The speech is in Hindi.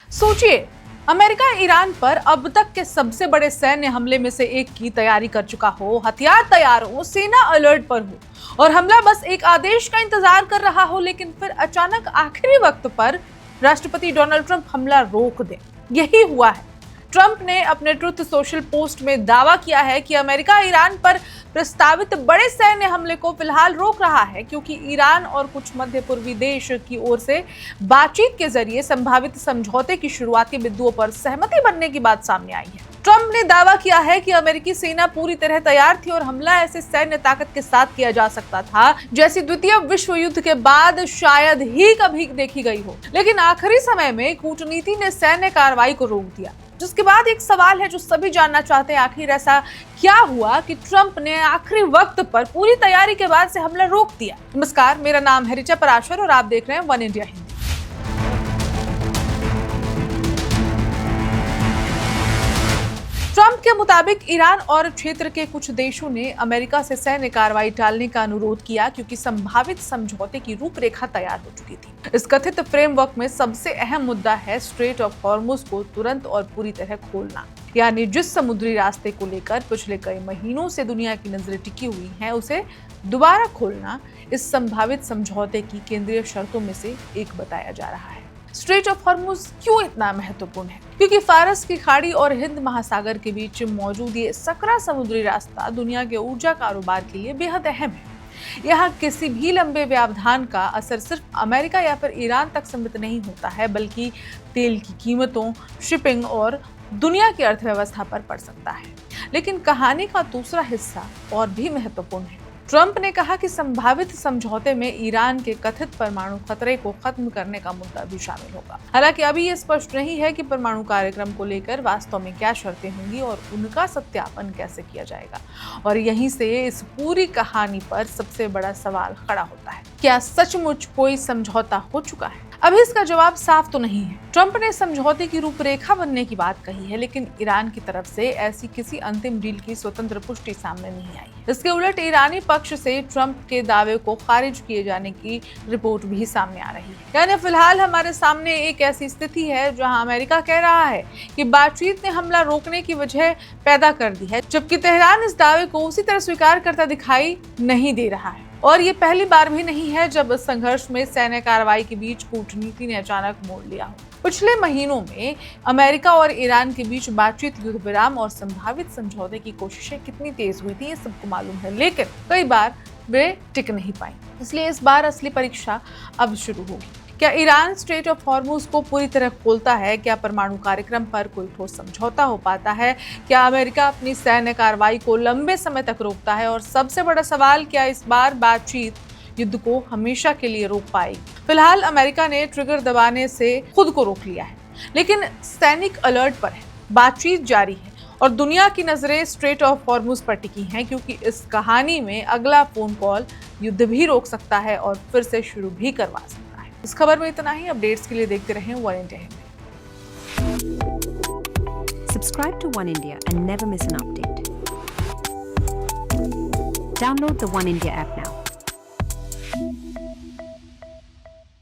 सोचिए, अमेरिका ईरान पर अब तक के सबसे बड़े सैन्य हमले में से एक की तैयारी कर चुका हो, हथियार तैयार हो, सेना अलर्ट पर हो और हमला बस एक आदेश का इंतजार कर रहा हो, लेकिन फिर अचानक आखिरी वक्त पर राष्ट्रपति डोनाल्ड ट्रंप हमला रोक दे। यही हुआ है। ट्रंप ने अपने ट्रुथ सोशल पोस्ट में दावा किया है कि अमेरिका ईरान पर प्रस्तावित बड़े सैन्य हमले को फिलहाल रोक रहा है, क्योंकि ईरान और कुछ मध्य पूर्वी देश की ओर से बातचीत के जरिए संभावित समझौते की शुरुआती बिंदुओं पर सहमति बनने की बात सामने आई है। ट्रंप ने दावा किया है कि अमेरिकी सेना पूरी तरह तैयार थी और हमला ऐसे सैन्य ताकत के साथ किया जा सकता था जैसी द्वितीय विश्व युद्ध के बाद शायद ही कभी देखी गई हो, लेकिन आखिरी समय में कूटनीति ने सैन्य कार्रवाई को रोक दिया। जिसके बाद एक सवाल है जो सभी जानना चाहते हैं, आखिर ऐसा क्या हुआ कि ट्रंप ने आखिरी वक्त पर पूरी तैयारी के बाद से हमला रोक दिया। नमस्कार, मेरा नाम है ऋचा पराशर और आप देख रहे हैं वन इंडिया हिंदी। ट्रंप के मुताबिक ईरान और क्षेत्र के कुछ देशों ने अमेरिका से सैन्य कार्रवाई टालने का अनुरोध किया, क्योंकि संभावित समझौते की रूपरेखा तैयार हो चुकी थी। इस कथित फ्रेमवर्क में सबसे अहम मुद्दा है स्ट्रेट ऑफ हॉर्मुज को तुरंत और पूरी तरह खोलना, यानी जिस समुद्री रास्ते को लेकर पिछले कई महीनों से दुनिया की नजरें टिकी हुई हैं, उसे दोबारा खोलना इस संभावित समझौते की केंद्रीय शर्तों में से एक बताया जा रहा है। स्ट्रेट ऑफ हॉर्मुज क्यों इतना महत्वपूर्ण है? क्योंकि फारस की खाड़ी और हिंद महासागर के बीच मौजूद ये सकरा समुद्री रास्ता दुनिया के ऊर्जा कारोबार के लिए बेहद अहम है। यहाँ किसी भी लंबे व्यवधान का असर सिर्फ अमेरिका या फिर ईरान तक सीमित नहीं होता है, बल्कि तेल की कीमतों, शिपिंग और दुनिया की अर्थव्यवस्था पर पड़ सकता है। लेकिन कहानी का दूसरा हिस्सा और भी महत्वपूर्ण है। ट्रंप ने कहा कि संभावित समझौते में ईरान के कथित परमाणु खतरे को खत्म करने का मुद्दा भी शामिल होगा। हालांकि अभी ये स्पष्ट नहीं है कि परमाणु कार्यक्रम को लेकर वास्तव में क्या शर्तें होंगी और उनका सत्यापन कैसे किया जाएगा। और यहीं से इस पूरी कहानी पर सबसे बड़ा सवाल खड़ा होता है, क्या सचमुच कोई समझौता हो चुका है? अभी इसका जवाब साफ तो नहीं है। ट्रंप ने समझौते की रूपरेखा बनने की बात कही है, लेकिन ईरान की तरफ से ऐसी किसी अंतिम डील की स्वतंत्र पुष्टि सामने नहीं आई। इसके उलट ईरानी पक्ष से ट्रंप के दावे को खारिज किए जाने की रिपोर्ट भी सामने आ रही है। यानी फिलहाल हमारे सामने एक ऐसी स्थिति है जहां अमेरिका कह रहा है कि बातचीत ने हमला रोकने की वजह पैदा कर दी है, जबकि तेहरान इस दावे को उसी तरह स्वीकार करता दिखाई नहीं दे रहा है। और ये पहली बार भी नहीं है जब इस संघर्ष में सैन्य कार्रवाई के बीच कूटनीति ने अचानक मोड़ लिया हो। पिछले महीनों में अमेरिका और ईरान के बीच बातचीत, युद्ध विराम और संभावित समझौते की कोशिशें कितनी तेज हुई थी, ये सबको मालूम है, लेकिन कई बार वे टिक नहीं पाई। इसलिए इस बार असली परीक्षा अब शुरू होगी। क्या ईरान स्ट्रेट ऑफ हॉर्मुज को पूरी तरह खोलता है? क्या परमाणु कार्यक्रम पर कोई ठोस समझौता हो पाता है? क्या अमेरिका अपनी सैन्य कार्रवाई को लंबे समय तक रोकता है? और सबसे बड़ा सवाल, क्या इस बार बातचीत युद्ध को हमेशा के लिए रोक पाएगी? फिलहाल अमेरिका ने ट्रिगर दबाने से खुद को रोक लिया है, लेकिन सैनिक अलर्ट पर है, बातचीत जारी है और दुनिया की नजरें स्ट्रेट ऑफ हॉर्मुज पर टिकी हैं, क्योंकि इस कहानी में अगला फोन कॉल युद्ध भी रोक सकता है और फिर से शुरू भी करवा सकता है। इस खबर में इतना ही। अपडेट्स के लिए देखते रहें one India Hindi. Subscribe to One India and never miss an update. Download the One India app now.